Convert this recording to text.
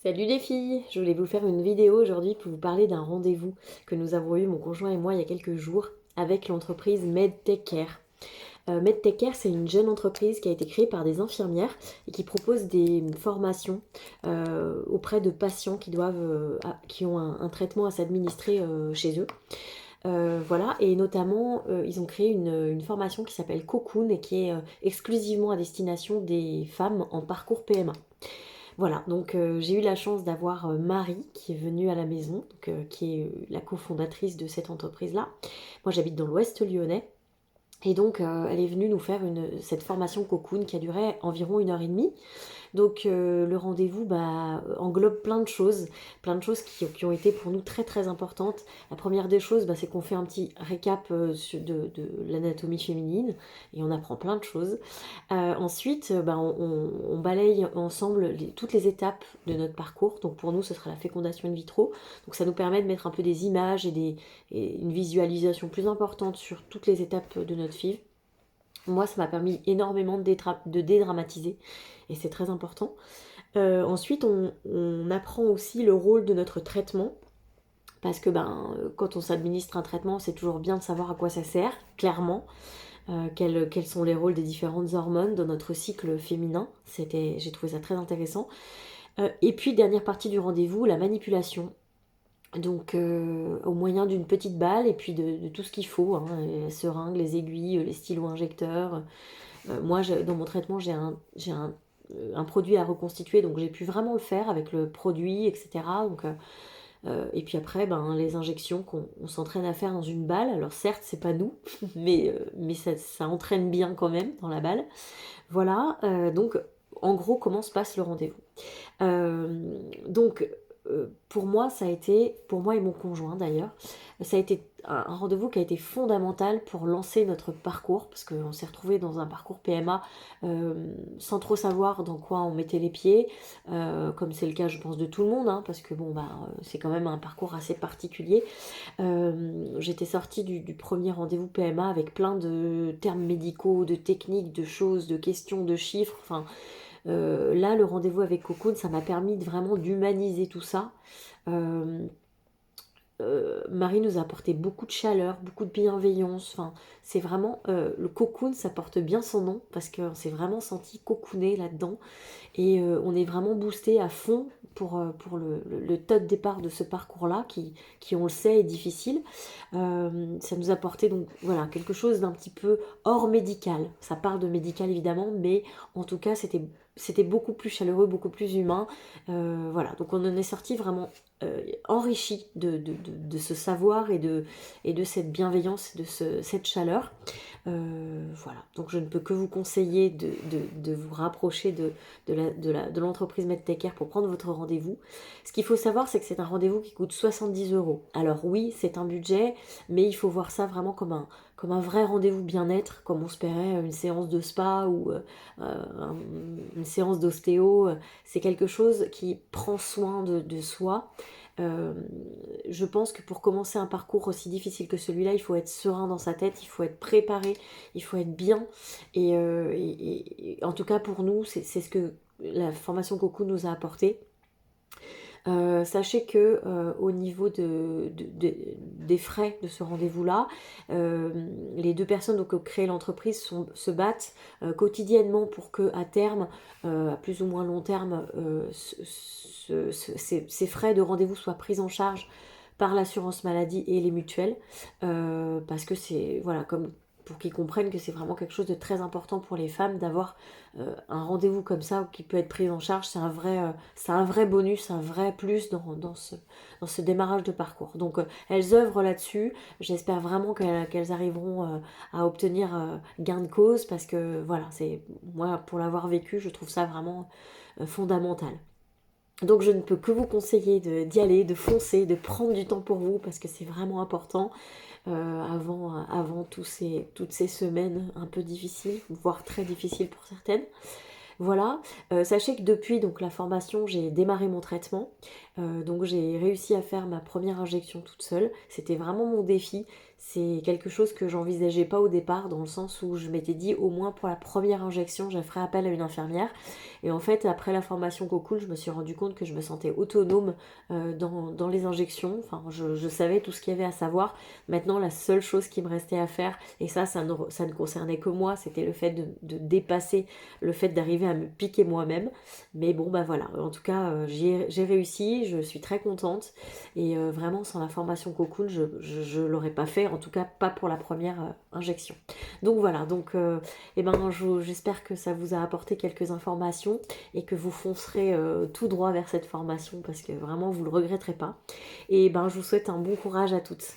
Salut les filles, je voulais vous faire une vidéo aujourd'hui pour vous parler d'un rendez-vous que nous avons eu, mon conjoint et moi, il y a quelques jours avec l'entreprise MedTechCare. MedTechCare, c'est une jeune entreprise qui a été créée par des infirmières et qui propose des formations auprès de patients qui ont un traitement à s'administrer chez eux. Voilà, et notamment, ils ont créé une formation qui s'appelle Cocoon et qui est exclusivement à destination des femmes en parcours PMA. Voilà, donc j'ai eu la chance d'avoir Marie qui est venue à la maison, donc, qui est la cofondatrice de cette entreprise-là. Moi j'habite dans l'Ouest lyonnais. Et donc, elle est venue nous faire cette formation Cocoon qui a duré environ 1 heure et demie. Donc le rendez-vous englobe plein de choses qui ont été pour nous très très importantes. La première des choses, c'est qu'on fait un petit récap de l'anatomie féminine et on apprend plein de choses. Ensuite, on balaye ensemble toutes les étapes de notre parcours. Donc pour nous, ce sera la fécondation in vitro. Donc ça nous permet de mettre un peu des images et une visualisation plus importante sur toutes les étapes de notre FIV. Moi, ça m'a permis énormément de dédramatiser et c'est très important. Ensuite, on apprend aussi le rôle de notre traitement parce que quand on s'administre un traitement, c'est toujours bien de savoir à quoi ça sert, clairement. Quels sont les rôles des différentes hormones dans notre cycle féminin. J'ai trouvé ça très intéressant. Et puis, dernière partie du rendez-vous, la manipulation. Donc au moyen d'une petite balle et puis de tout ce qu'il faut, hein, les seringues, les aiguilles, les stylos injecteurs. Moi, dans mon traitement, j'ai un produit à reconstituer, donc j'ai pu vraiment le faire avec le produit, etc. Donc, et puis après, les injections qu'on s'entraîne à faire dans une balle. Alors certes, c'est pas nous, mais ça entraîne bien quand même dans la balle. Voilà, donc en gros, comment se passe le rendez-vous. Donc, pour moi, pour moi et mon conjoint d'ailleurs, ça a été un rendez-vous qui a été fondamental pour lancer notre parcours, parce qu'on s'est retrouvé dans un parcours PMA sans trop savoir dans quoi on mettait les pieds, comme c'est le cas, je pense, de tout le monde, hein, parce que c'est quand même un parcours assez particulier. J'étais sortie du premier rendez-vous PMA avec plein de termes médicaux, de techniques, de choses, de questions, de chiffres, enfin. Là, le rendez-vous avec Cocoon, ça m'a permis vraiment d'humaniser tout ça. Euh, Marie nous a apporté beaucoup de chaleur, beaucoup de bienveillance. Enfin, c'est vraiment le Cocoon, ça porte bien son nom parce qu'on s'est vraiment senti cocooné là-dedans et on est vraiment boosté à fond pour le tas de départ de ce parcours-là qui, on le sait, est difficile. Ça nous a apporté donc voilà quelque chose d'un petit peu hors médical. Ça parle de médical évidemment, mais en tout cas c'était beaucoup plus chaleureux, beaucoup plus humain. Voilà, donc on en est sorti vraiment enrichi de ce savoir et de cette bienveillance, cette chaleur. Voilà, donc je ne peux que vous conseiller de vous rapprocher de l'entreprise MedTechCare pour prendre votre rendez-vous. Ce qu'il faut savoir, c'est que c'est un rendez-vous qui coûte 70 €. Alors oui, c'est un budget, mais il faut voir ça vraiment comme un vrai rendez-vous bien-être, comme on se paierait une séance de spa ou une séance d'ostéo. C'est quelque chose qui prend soin de soi. Euh, je pense que pour commencer un parcours aussi difficile que celui-là, il faut être serein dans sa tête, il faut être préparé, il faut être bien. Et en tout cas pour nous, c'est ce que la formation Coco nous a apporté. Sachez que au niveau des frais de ce rendez-vous-là, les deux personnes donc, qui ont créé l'entreprise se battent quotidiennement pour que à terme, à plus ou moins long terme, ces frais de rendez-vous soient pris en charge par l'assurance maladie et les mutuelles, parce que c'est voilà comme pour qu'ils comprennent que c'est vraiment quelque chose de très important pour les femmes d'avoir un rendez-vous comme ça qui peut être pris en charge. C'est un vrai bonus, un vrai plus dans ce démarrage de parcours. Donc elles œuvrent là-dessus. J'espère vraiment qu'elles arriveront à obtenir gain de cause parce que voilà, moi pour l'avoir vécu, je trouve ça vraiment fondamental. Donc je ne peux que vous conseiller d'y aller, de foncer, de prendre du temps pour vous parce que c'est vraiment important avant toutes ces semaines un peu difficiles, voire très difficiles pour certaines. Voilà, sachez que depuis donc, la formation, j'ai démarré mon traitement. Donc j'ai réussi à faire ma première injection toute seule. C'était vraiment mon défi. c'est quelque chose que j'envisageais pas au départ, dans le sens où je m'étais dit au moins pour la première injection je ferai appel à une infirmière. Et en fait après la formation Cocoon, je me suis rendu compte que je me sentais autonome dans les injections. Enfin je savais tout ce qu'il y avait à savoir. Maintenant la seule chose qui me restait à faire, et ça ne concernait que moi, c'était le fait de dépasser le fait d'arriver à me piquer moi-même. Mais bon bah voilà, en tout cas j'ai réussi, je suis très contente. Et vraiment sans la formation Cocoon, je l'aurais pas fait, en tout cas pas pour la première injection. Donc voilà, donc eh ben, j'espère que ça vous a apporté quelques informations et que vous foncerez tout droit vers cette formation, parce que vraiment vous le regretterez pas. Et ben je vous souhaite un bon courage à toutes.